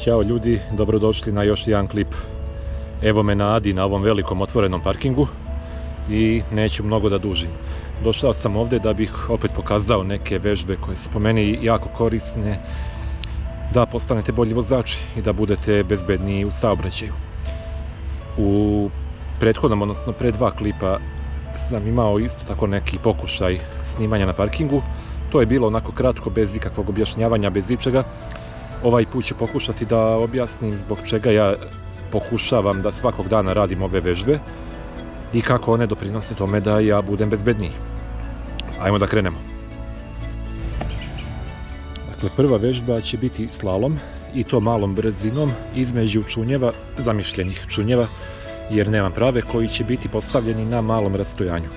Ćao ljudi, dobrodošli na još jedan klip. Evo me na Adi na ovom velikom otvorenom parkingu i neću mnogo da dužim. Došao sam ovdje da bih opet pokazao neke vežbe koje su po meni jako korisne da postanete bolji vozači i da budete bezbedniji u saobraćaju. U prethodnom, odnosno pre 2 klipa sam imao isto tako neki pokušaj snimanja na parkingu. To je bilo onako kratko, bez ikakvog objašnjavanja, bez ičega. Ovaj put ću pokušati da objasnim zbog čega ja pokušavam da svakog dana radim ove vežbe i kako one doprinose tome da ja budem bezbedniji. Ajmo da krenemo. Dakle, prva vežba će biti slalom i to malom brzinom između čunjeva, zamišljenih čunjeva, jer nemam prave, koji će biti postavljeni na malom rastojanju.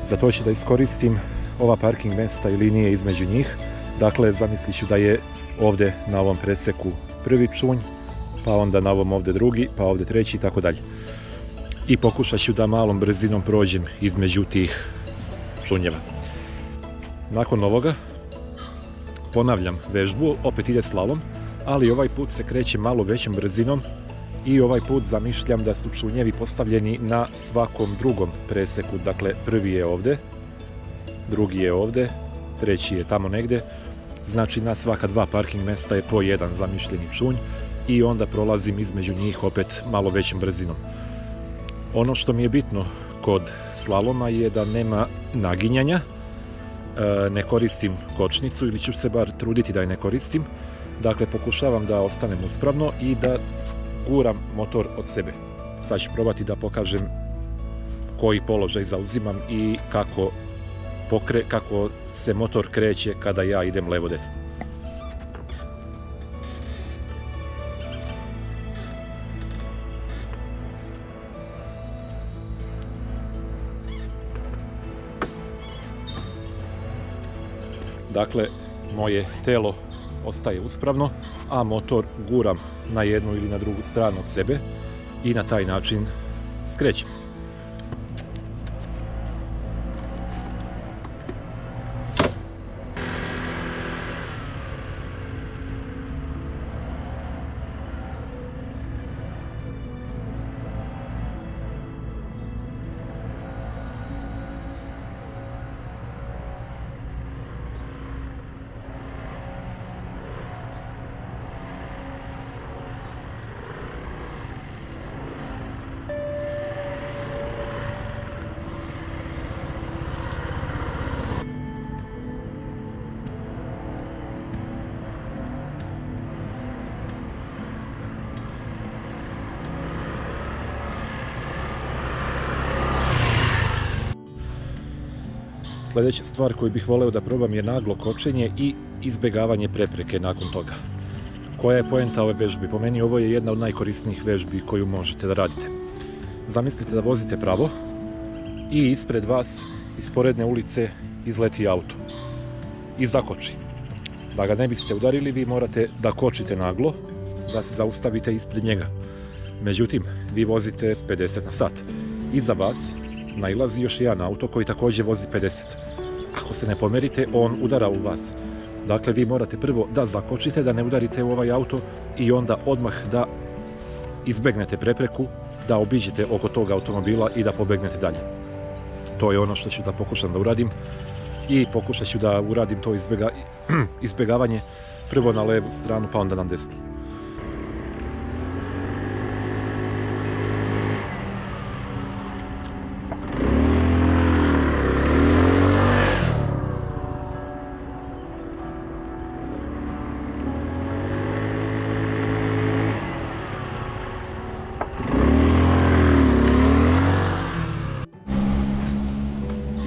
Za to ću da iskoristim ova parking mesta i linije između njih. Dakle, zamislit ću da je ovdje na ovom preseku prvi čunj, pa onda na ovom ovdje drugi, pa ovdje treći i tako dalje. I pokušat ću da malom brzinom prođem između tih čunjeva. Nakon ovoga ponavljam vežbu, opet ide slalom, ali ovaj put se kreće malo većom brzinom i ovaj put zamišljam da su čunjevi postavljeni na svakom drugom preseku. Dakle, prvi je ovdje, drugi je ovdje, treći je tamo negdje. Znači na svaka 2 parking mesta je po jedan zamišljeni čunj i onda prolazim između njih opet malo većom brzinom. Ono što mi je bitno kod slaloma je da nema naginjanja, ne koristim kočnicu ili ću se bar truditi da je ne koristim. Dakle, pokušavam da ostanem uspravno i da guram motor od sebe. Sad ću probati da pokažem koji položaj zauzimam i kako se motor kreće kada ja idem levo-desno. Dakle, moje telo ostaje uspravno, a motor guram na jednu ili na drugu stranu od sebe i na taj način skrećem. Sljedeća stvar koju bih voleo da probam je naglo kočenje i izbjegavanje prepreke nakon toga. Koja je poenta ove vežbi? Po meni ovo je jedna od najkorisnijih vežbi koju možete da radite. Zamislite da vozite pravo i ispred vas iz poredne ulice izleti auto i zakoči. Da ga ne biste udarili, vi morate da kočite naglo, da se zaustavite ispred njega. Međutim, vi vozite 50 na sat. Iza vas nailazi još jedan auto koji također vozi 50. Ako se ne pomerite, on udara u vas. Dakle, vi morate prvo da zakočite, da ne udarite u ovaj auto i onda odmah da izbegnete prepreku, da obiđete oko tog automobila i da pobegnete dalje. To je ono što ću da pokušam da uradim i pokušat ću da uradim to izbjegavanje prvo na levu stranu, pa onda na desnu.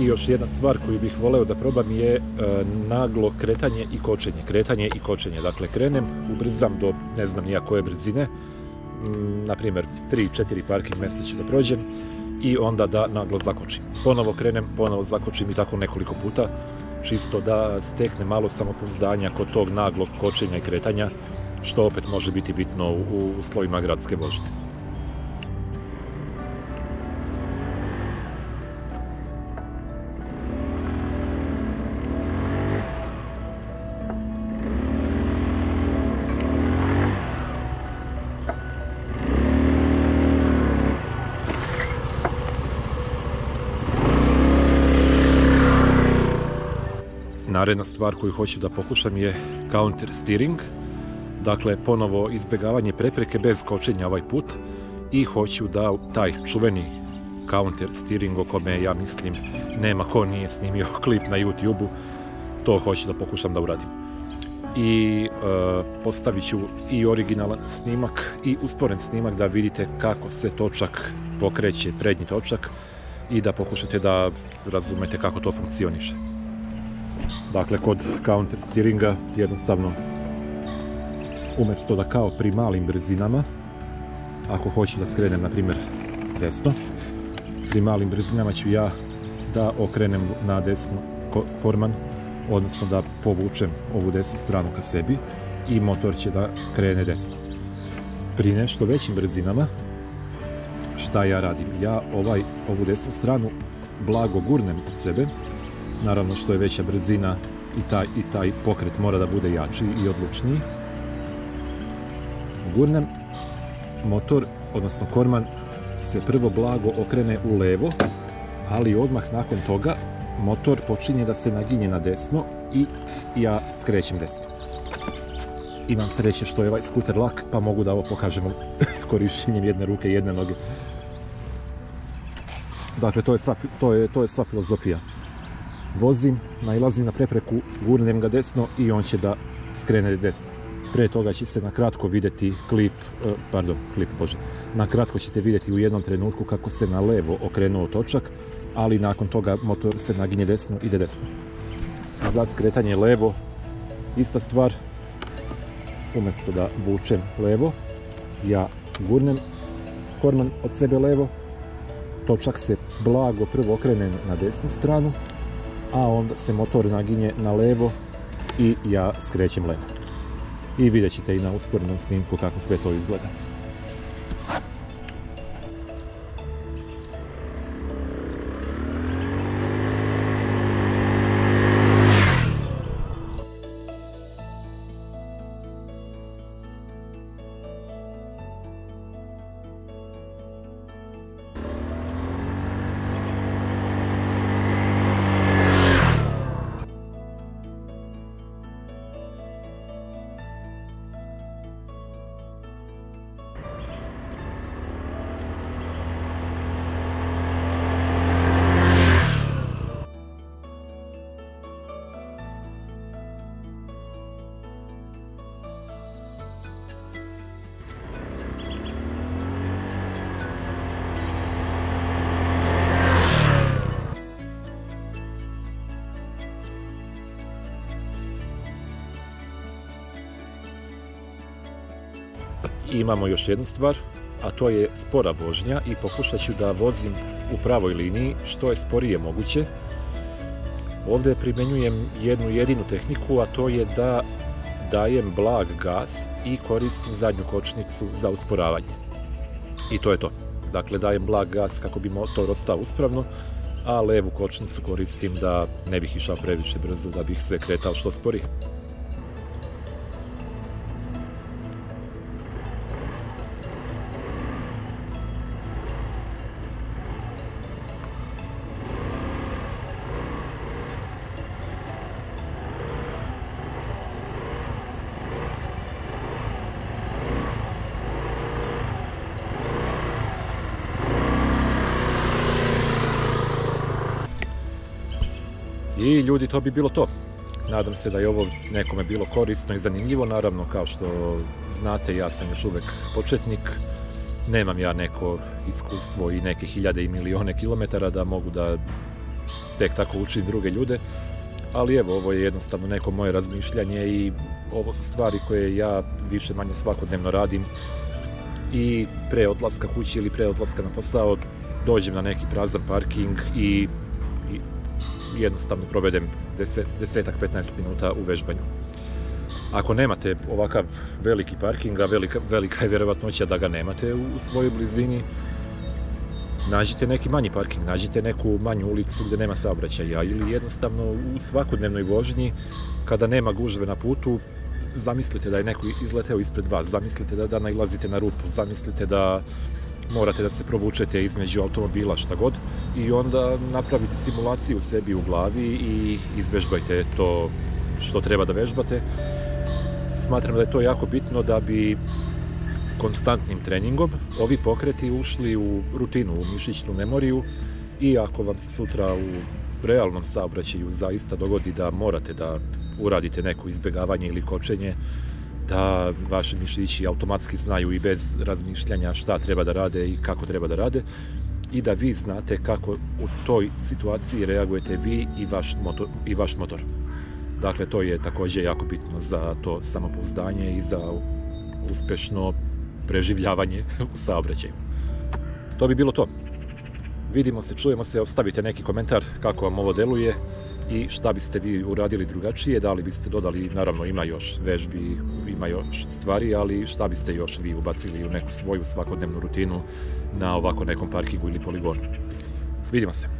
I još jedna stvar koju bih voleo da probam je naglo kretanje i kočenje. Kretanje i kočenje. Dakle, krenem, ubrzam do ne znam nija koje brzine, naprimjer 3-4 parking mesta ću da prođem i onda da naglo zakočim. Ponovo krenem, ponovo zakočim i tako nekoliko puta, čisto da stekne malo samopouzdanja kod tog naglog kočenja i kretanja, što opet može biti bitno u uslovima gradske vožnje. Naredna stvar koju hoću da pokušam je counter steering, dakle ponovo izbjegavanje prepreke bez kočenja ovaj put, i hoću da taj čuveni counter steering o kome ja mislim nema ko nije snimio klip na YouTube-u, to hoću da pokušam da uradim. I postavit ću i originalan snimak i usporen snimak da vidite kako se točak pokreće, prednji točak, i da pokušate da razumete kako to funkcioniše. Dakle, kod counter steeringa jednostavno, umjesto da kao pri malim brzinama, ako hoću da skrenem na primjer desno, pri malim brzinama ću ja da okrenem na desno korman, odnosno da povučem ovu desnu stranu ka sebi i motor će da krene desno. Pri nešto većim brzinama, šta ja radim? Ja ovu desnu stranu blago gurnem od sebe, naravno što je veća brzina i taj pokret mora da bude jači i odlučniji. Gurnem, motor, odnosno korman, se prvo blago okrene u levo, ali odmah nakon toga motor počinje da se naginje na desno i ja skrećem desno. Imam sreće što je ovaj skuter lak, pa mogu da ovo pokažemo korištenjem jedne ruke i jedne noge. Dakle, to je sva filozofija. Vozim, nailazim na prepreku, gurnem ga desno i on će da skrene desno. Prije toga će se na kratko vidjeti na kratko ćete vidjeti u jednom trenutku kako se na levo okrenuo točak, ali nakon toga motor se naginje desno, ide desno. Za skretanje levo, ista stvar, umjesto da vučem levo, ja gurnem korman od sebe levo, točak se blago prvo okrene na desnu stranu, a onda se motor naginje na levo i ja skrećem levo. I vidjet ćete i na usporenom snimku kako sve to izgleda. Imamo još jednu stvar, a to je spora vožnja, i pokušat ću da vozim u pravoj liniji što je sporije moguće. Ovdje primjenjujem jednu jedinu tehniku, a to je da dajem blag gas i koristim zadnju kočnicu za usporavanje. I to je to. Dakle, dajem blag gas kako bi motor ostao uspravno, a levu kočnicu koristim da ne bih išao previše brzo, da bih se kretao što sporije. I ljudi, to bi bilo to. Nadam se da je ovo nekome bilo korisno i zanimljivo. Naravno, kao što znate, ja sam još uvek početnik. Nemam ja neko iskustvo i neke hiljade i milijone kilometara da mogu da tek tako učim druge ljude. Ali evo, ovo je jednostavno neko moje razmišljanje i ovo su stvari koje ja više manje svakodnevno radim. I pre odlaska kući ili pre odlaska na posao dođem na neki prazan parking i jednostavno provedem 10-15 minuta u vežbanju. Ako nemate ovakav veliki parking, a velika je vjerovatnoća da ga nemate u svojoj blizini, nađite neki manji parking, nađite neku manju ulicu gdje nema saobraćaja, ili jednostavno u svakodnevnoj vožnji kada nema gužve na putu, zamislite da je neko izleteo ispred vas, zamislite da nailazite na rupu, zamislite da morate da se provučete između automobila, šta god, i onda napravite simulaciju sebi u glavi i izvežbajte to što treba da vežbate. Smatram da je to jako bitno da bi konstantnim treningom ovi pokreti ušli u rutinu, u mišićnu memoriju, i ako vam se sutra u realnom saobraćaju zaista dogodi da morate da uradite neko izbjegavanje ili kočenje, da vaši mišići automatski znaju i bez razmišljanja šta treba da rade i kako treba da rade, i da vi znate kako u toj situaciji reagujete vi i vaš motor. Dakle, to je također jako bitno za to samopouzdanje i za uspješno preživljavanje u saobraćaju. To bi bilo to. Vidimo se, čujemo se, ostavite neki komentar kako vam ovo deluje i šta biste vi uradili drugačije, da li biste dodali, naravno ima još vežbi, ima još stvari, ali šta biste još vi ubacili u neku svoju svakodnevnu rutinu na ovako nekom parkingu ili poligonu. Vidimo se.